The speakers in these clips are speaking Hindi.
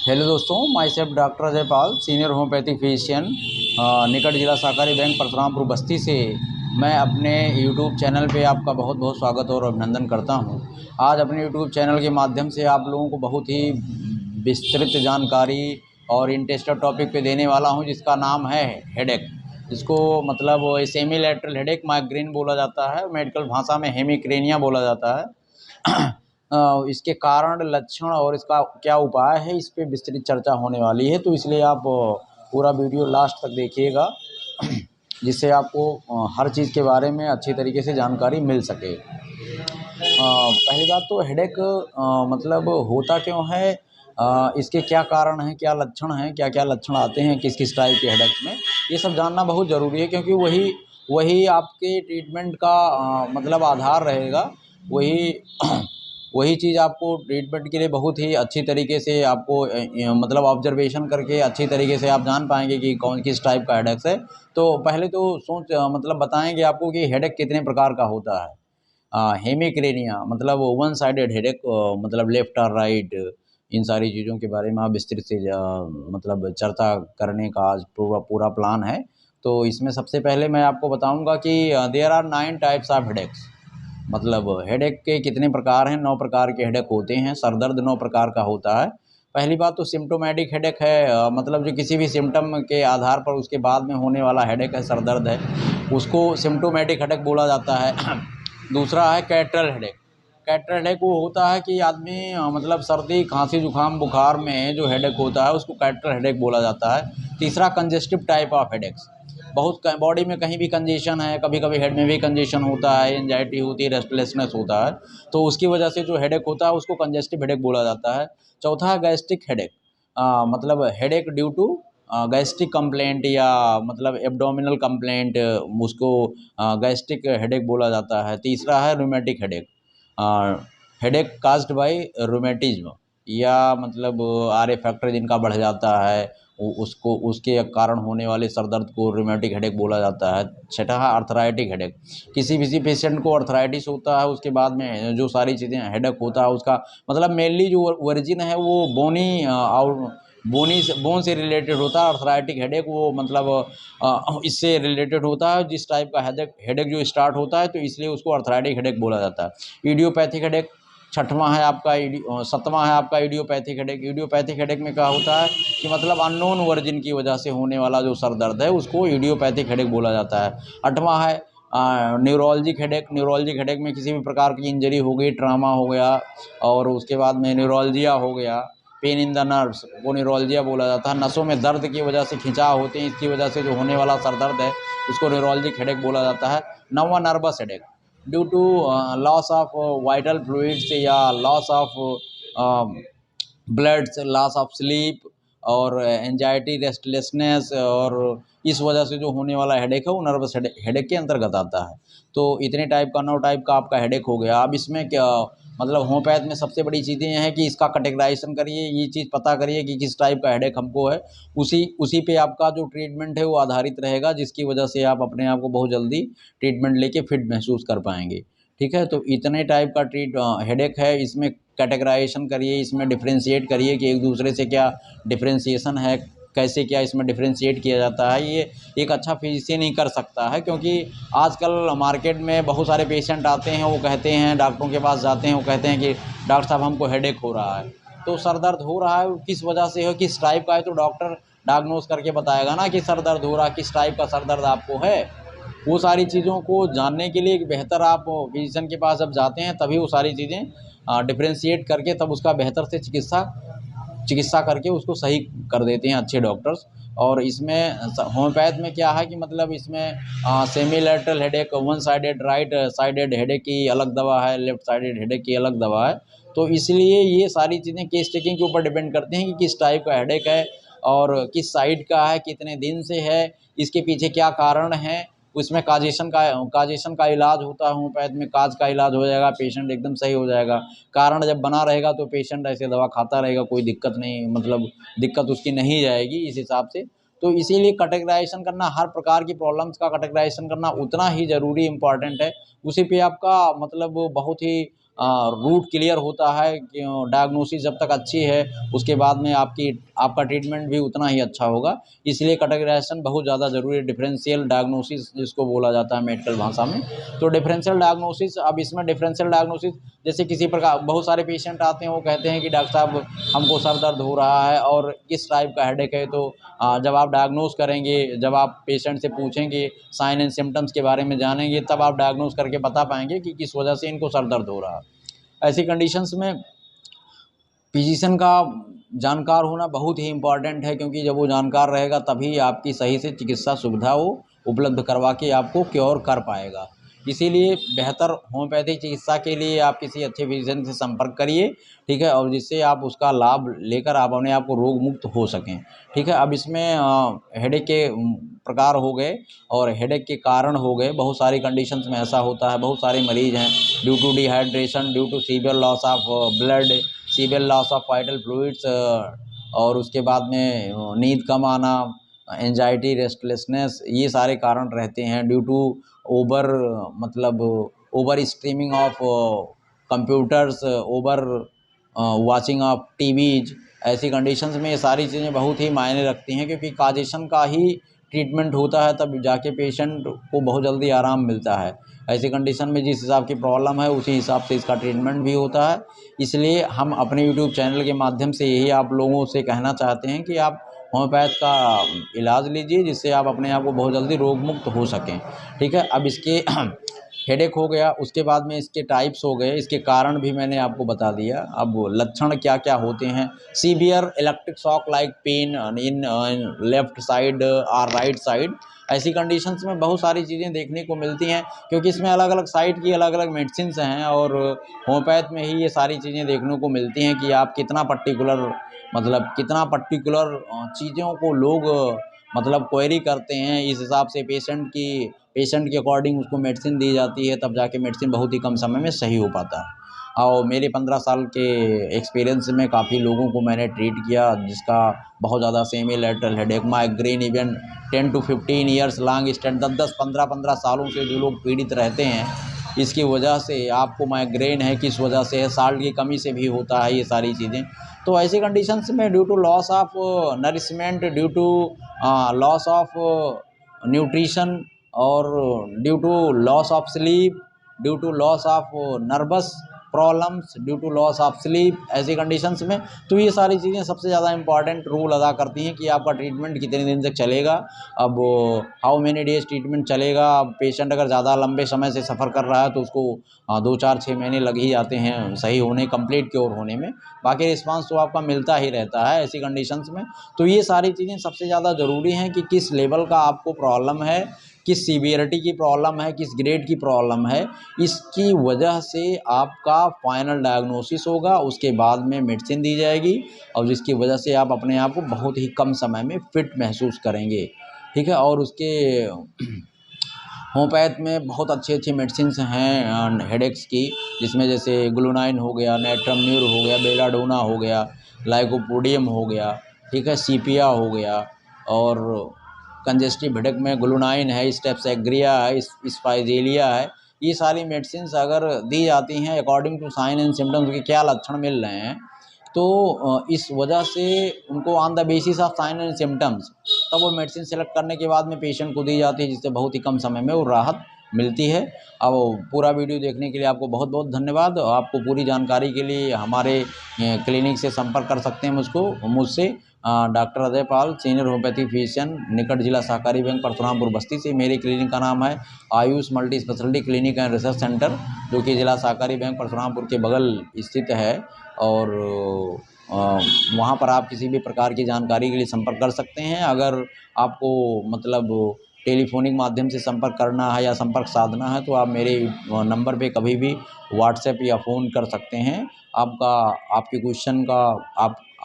हेलो दोस्तों, my self doctor Ajay Pal, senior homeopathic physician, निकट जिला सहकारी बैंक परशुरामपुर बस्ती से। मैं अपने यूट्यूब चैनल पे आपका बहुत बहुत स्वागत और अभिनंदन करता हूं। आज अपने यूट्यूब चैनल के माध्यम से आप लोगों को बहुत ही विस्तृत जानकारी और इंटरेस्टेड टॉपिक पे देने वाला हूं, जिसका नाम है हेडेक। जिसको मतलब सेमी लैटरल हेडेक, माइग्रेन बोला जाता है, मेडिकल भाषा में हेमिक्रेनिया बोला जाता है। इसके कारण, लक्षण और इसका क्या उपाय है, इस पे विस्तृत चर्चा होने वाली है। तो इसलिए आप पूरा वीडियो लास्ट तक देखिएगा, जिससे आपको हर चीज़ के बारे में अच्छी तरीके से जानकारी मिल सके। पहली बात तो हेडेक मतलब होता क्यों है, इसके क्या कारण हैं, क्या लक्षण हैं, क्या क्या लक्षण आते हैं किस किस टाइप के हेडेक में, ये सब जानना बहुत ज़रूरी है। क्योंकि वही वही आपके ट्रीटमेंट का मतलब आधार रहेगा। वही वही चीज़ आपको ट्रीटमेंट के लिए बहुत ही अच्छी तरीके से आपको मतलब ऑब्जर्वेशन करके अच्छी तरीके से आप जान पाएंगे कि कौन किस टाइप का हेडेक है। तो पहले तो मतलब बताएंगे आपको कि हेडेक कितने प्रकार का होता है। हेमिक्रेनिया मतलब वन साइडेड हेडेक, मतलब लेफ्ट और राइट, इन सारी चीज़ों के बारे में आप विस्तृत से मतलब चर्चा करने का आज पूरा पूरा प्लान है। तो इसमें सबसे पहले मैं आपको बताऊंगा कि there are 9 types of headaches. मतलब हेडेक के कितने प्रकार हैं, 9 प्रकार के हेडेक होते हैं। सर दर्द 9 प्रकार का होता है। पहली बात तो सिम्टोमेटिक हेडेक है, मतलब जो किसी भी सिम्टम के आधार पर उसके बाद में होने वाला हेडेक है, सर दर्द है, उसको सिम्टोमेटिक हेडेक बोला जाता है। दूसरा है कैटरल हेडेक। कैटरल हेडेक वो होता है कि आदमी मतलब सर्दी खांसी जुकाम बुखार में जो हेडेक होता है उसको कैटरल हेडेक बोला जाता है। तीसरा कंजेस्टिव टाइप ऑफ हेडेक्स, बहुत बॉडी में कहीं भी कंजेशन है, कभी कभी हेड में भी कंजेशन होता है, एंजाइटी होती है, रेस्टलेसनेस होता है, तो उसकी वजह से जो हेडेक होता है उसको कंजेस्टिव हेडेक बोला जाता है। चौथा है गैस्ट्रिक हेडेक, मतलब headache due to gastric complaint या मतलब एब्डोमिनल कंप्लेंट, उसको गैस्ट्रिक हेडेक बोला जाता है। तीसरा है rheumatic headache, headache caused by rheumatism, या मतलब आर ए फैक्टर जिनका बढ़ जाता है उसको, उसके कारण होने वाले सर दर्द को रूमेटिक हेडेक बोला जाता है। छठा है अर्थराइटिक हेडेक, किसी पेशेंट को अर्थराइटिस होता है, उसके बाद में जो सारी चीज़ें हेडेक होता है उसका मतलब मेनली जो ओरिजिन है वो बोनी और बोन से रिलेटेड होता है। अर्थराइटिक हेडेक वो मतलब इससे रिलेटेड होता है, जिस टाइप का हेडेक हेडेक जो स्टार्ट होता है, तो इसलिए उसको अर्थराइटिक हेडेक बोला जाता है। इडियोपैथिक हेडेक छठवां है आपका, सतवां है आपका इडियोपैथिक हेडेक। इडियोपैथिक हेडेक में क्या होता है कि मतलब अननोन ओरिजिन की वजह से होने वाला जो सर दर्द है उसको इडियोपैथिक हेडेक बोला जाता है। आठवां है न्यूरोलॉजिक हेडेक। न्यूरोलॉजिक हेडेक में किसी भी प्रकार की इंजरी हो गई, ट्रामा हो गया, और उसके बाद में न्यूरोलजिया हो गया, पेन इन द नर्व्स, वो न्यूरोलजिया बोला जाता है। नसों में दर्द की वजह से खिंचाव होते हैं, इसकी वजह से जो होने वाला सर दर्द है उसको न्यूरोलॉजिक हेडेक बोला जाता है। नौवां nervous headache, due to loss of vital fluids या loss of blood, loss of sleep और एंजाइटी, रेस्टलेसनेस, और इस वजह से जो होने वाला हेडेक है वो नर्वस हेडेक के अंतर्गत आता है। तो इतने टाइप का 9 टाइप का आपका हेडेक हो गया। अब इसमें क्या मतलब होम्योपैथ में सबसे बड़ी चीज़ें हैं कि इसका कैटेगराइजेशन करिए, ये चीज़ पता करिए कि किस टाइप का हेडेक हमको है, उसी उसी पे आपका जो ट्रीटमेंट है वो आधारित रहेगा, जिसकी वजह से आप अपने आप को बहुत जल्दी ट्रीटमेंट लेके फिट महसूस कर पाएंगे। ठीक है, तो इतने टाइप का हेडेक है, इसमें कैटेगराइजेशन करिए, इसमें डिफ्रेंशिएट करिए कि एक दूसरे से क्या डिफ्रेंशिएशन है, कैसे क्या इसमें डिफ्रेंशिएट किया जाता है। ये एक अच्छा फिजिशियन ही कर सकता है, क्योंकि आजकल मार्केट में बहुत सारे पेशेंट आते हैं, वो कहते हैं डॉक्टरों के पास जाते हैं, वो कहते हैं कि डॉक्टर साहब हमको हेडेक हो रहा है। तो सर दर्द हो रहा है, किस वजह से हो, किस टाइप का है, तो डॉक्टर डायग्नोस करके बताएगा ना कि सर दर्द हो रहा है, किस टाइप का सर दर्द आपको है। वो सारी चीज़ों को जानने के लिए बेहतर आप फिजिशियन के पास जब जाते हैं तभी वो सारी चीज़ें डिफ्रेंशिएट करके तब उसका बेहतर से चिकित्सा करके उसको सही कर देते हैं अच्छे डॉक्टर्स। और इसमें होम्योपैथ में क्या है कि मतलब इसमें semi lateral headache, one sided right sided headache की अलग दवा है, लेफ्ट साइडेड हेडेक की अलग दवा है। तो इसलिए ये सारी चीज़ें केस टेकिंग के ऊपर डिपेंड करते हैं कि किस टाइप का हेडेक है और किस साइड का है, कितने दिन से है, इसके पीछे क्या कारण है। उसमें काजेशन का इलाज होता है। होम्योपैथ में काज का इलाज हो जाएगा, पेशेंट एकदम सही हो जाएगा। कारण जब बना रहेगा तो पेशेंट ऐसे दवा खाता रहेगा, कोई दिक्कत नहीं, मतलब दिक्कत उसकी नहीं जाएगी इस हिसाब से। तो इसीलिए कैटेगराइजेशन करना, हर प्रकार की प्रॉब्लम्स का कैटेगराइजेशन करना उतना ही ज़रूरी इम्पॉर्टेंट है। उसी पे आपका मतलब बहुत ही रूट क्लियर होता है कि डायग्नोसिस जब तक अच्छी है उसके बाद में आपका ट्रीटमेंट भी उतना ही अच्छा होगा। इसलिए कैटेगराइजेशन बहुत ज़्यादा ज़रूरी है, डिफरेंशियल डायग्नोसिस जिसको बोला जाता है मेडिकल भाषा में। तो डिफरेंशियल डायग्नोसिस, अब इसमें डिफरेंशियल डायग्नोसिस जैसे किसी प्रकार बहुत सारे पेशेंट आते हैं, वो कहते हैं कि डॉक्टर साहब हमको सर दर्द हो रहा है और किस टाइप का हेडेक है। तो जब आप डायग्नोस करेंगे, जब आप पेशेंट से पूछेंगे, साइन एंड सिम्टम्स के बारे में जानेंगे, तब आप डायग्नोस करके बता पाएंगे कि किस वजह से इनको सर दर्द हो रहा है। ऐसी कंडीशंस में फिजिशियन का जानकार होना बहुत ही इम्पॉर्टेंट है, क्योंकि जब वो जानकार रहेगा तभी आपकी सही से चिकित्सा सुविधा वो उपलब्ध करवा के आपको क्योर कर पाएगा। इसीलिए बेहतर होम्योपैथिक चिकित्सा के लिए आप किसी अच्छे फिजिशियन से संपर्क करिए, ठीक है, और जिससे आप उसका लाभ लेकर आप अपने आप को रोग मुक्त हो सकें, ठीक है। अब इसमें हेडेक के प्रकार हो गए और हेडेक के कारण हो गए। बहुत सारी कंडीशंस में ऐसा होता है, बहुत सारे मरीज हैं due to dehydration, due to severe loss of blood, severe loss of vital fluids, और उसके बाद में नींद कम आना, एंजाइटी, रेस्टलेसनेस, ये सारे कारण रहते हैं। ड्यू टू ओवर मतलब over streaming of computers, over watching of TVs, ऐसी कंडीशंस में ये सारी चीज़ें बहुत ही मायने रखती हैं, क्योंकि काजेशन का ही ट्रीटमेंट होता है, तब जाके पेशेंट को बहुत जल्दी आराम मिलता है। ऐसी कंडीशन में जिस हिसाब की प्रॉब्लम है उसी हिसाब से इसका ट्रीटमेंट भी होता है। इसलिए हम अपने यूट्यूब चैनल के माध्यम से यही आप लोगों से कहना चाहते हैं कि आप होम्योपैथ का इलाज लीजिए, जिससे आप अपने आप को बहुत जल्दी रोग मुक्त हो सकें, ठीक है। अब इसके हेडेक हो गया, उसके बाद में इसके टाइप्स हो गए, इसके कारण भी मैंने आपको बता दिया। अब लक्षण क्या क्या होते हैं। Severe electric shock like pain in left side और राइट साइड, ऐसी कंडीशंस में बहुत सारी चीज़ें देखने को मिलती हैं, क्योंकि इसमें अलग अलग साइड की अलग अलग मेडिसिन्स हैं, और होम्योपैथ में ही ये सारी चीज़ें देखने को मिलती हैं कि आप कितना पर्टिकुलर चीज़ों को लोग मतलब क्वेरी करते हैं। इस हिसाब से पेशेंट के अकॉर्डिंग उसको मेडिसिन दी जाती है, तब जाके मेडिसिन बहुत ही कम समय में सही हो पाता है। और मेरे 15 साल के एक्सपीरियंस में काफ़ी लोगों को मैंने ट्रीट किया, जिसका बहुत ज़्यादा semi lateral headache, migraine, even 10 to 15 years long stand, 10 15 सालों से जो लोग पीड़ित रहते हैं, इसकी वजह से आपको माइग्रेन है, किस वजह से है, साल्ट की कमी से भी होता है ये सारी चीज़ें। तो ऐसी कंडीशंस में due to loss of nourishment, due to loss of nutrition, और due to loss of sleep, due to loss of nervous problems, due to loss of sleep, ऐसी कंडीशंस में तो ये सारी चीज़ें सबसे ज़्यादा इंपॉर्टेंट रोल अदा करती हैं कि आपका ट्रीटमेंट कितने दिन तक चलेगा। अब हाउ मेनी डेज ट्रीटमेंट चलेगा। अब पेशेंट अगर ज़्यादा लंबे समय से सफ़र कर रहा है तो उसको 2 4 6 महीने लग ही जाते हैं सही होने, कंप्लीट क्योर होने में। बाकी रिस्पांस तो आपका मिलता ही रहता है ऐसी कंडीशंस में। तो ये सारी चीज़ें सबसे ज़्यादा ज़रूरी हैं कि किस लेवल का आपको प्रॉब्लम है, किस सीवियरिटी की प्रॉब्लम है, किस ग्रेड की प्रॉब्लम है, इसकी वजह से आपका फाइनल डायग्नोसिस होगा, उसके बाद में मेडिसिन दी जाएगी, और जिसकी वजह से आप अपने आप को बहुत ही कम समय में फिट महसूस करेंगे, ठीक है। और उसके होम्योपैथ में बहुत अच्छी अच्छी मेडिसिन्स हैं हेडेक्स की, जिसमें जैसे ग्लूनाइन हो गया, नेट्रमन्यूर हो गया, बेलाडोना हो गया, लाइकोपोडियम हो गया, ठीक है, सीपिया हो गया, और कंजेस्टिव हेडेक में ग्लूनाइन है, स्टेप्सेग्रिया है, स्पाइजेलिया है। ये सारी मेडिसिन्स अगर दी जाती हैं according to sign and symptoms के क्या लक्षण मिल रहे हैं, तो इस वजह से उनको on the basis of sine and symptoms तब वो मेडिसिन सेलेक्ट करने के बाद में पेशेंट को दी जाती है, जिससे बहुत ही कम समय में वो राहत मिलती है। अब पूरा वीडियो देखने के लिए आपको बहुत बहुत धन्यवाद। आपको पूरी जानकारी के लिए हमारे क्लिनिक से संपर्क कर सकते हैं मुझसे doctor Ajay Pal, senior homeopathy physician, निकट जिला सहकारी बैंक, परशुरामपुर बस्ती से। मेरी क्लिनिक का नाम है Ayush multi speciality clinic and research centre, जो कि जिला सहकारी बैंक परशुरामपुर के बगल स्थित है। और वहाँ पर आप किसी भी प्रकार की जानकारी के लिए संपर्क कर सकते हैं। अगर आपको मतलब टेलीफोनिक माध्यम से संपर्क करना है या संपर्क साधना है, तो आप मेरे नंबर पे कभी भी व्हाट्सएप या फ़ोन कर सकते हैं। आपके क्वेश्चन का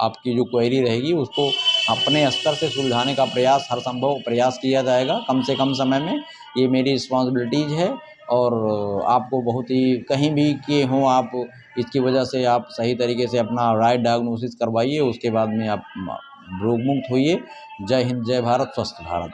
आपकी जो क्वेरी रहेगी उसको अपने स्तर से सुलझाने का प्रयास, हर संभव प्रयास किया जाएगा कम से कम समय में। ये मेरी रिस्पॉन्सिबिलिटीज़ है, और आपको बहुत ही कहीं भी किए हों आप, इसकी वजह से आप सही तरीके से अपना राइट डायग्नोसिस करवाइए, उसके बाद में आप रोग मुक्त होइए। जय हिंद, जय भारत, स्वस्थ भारत।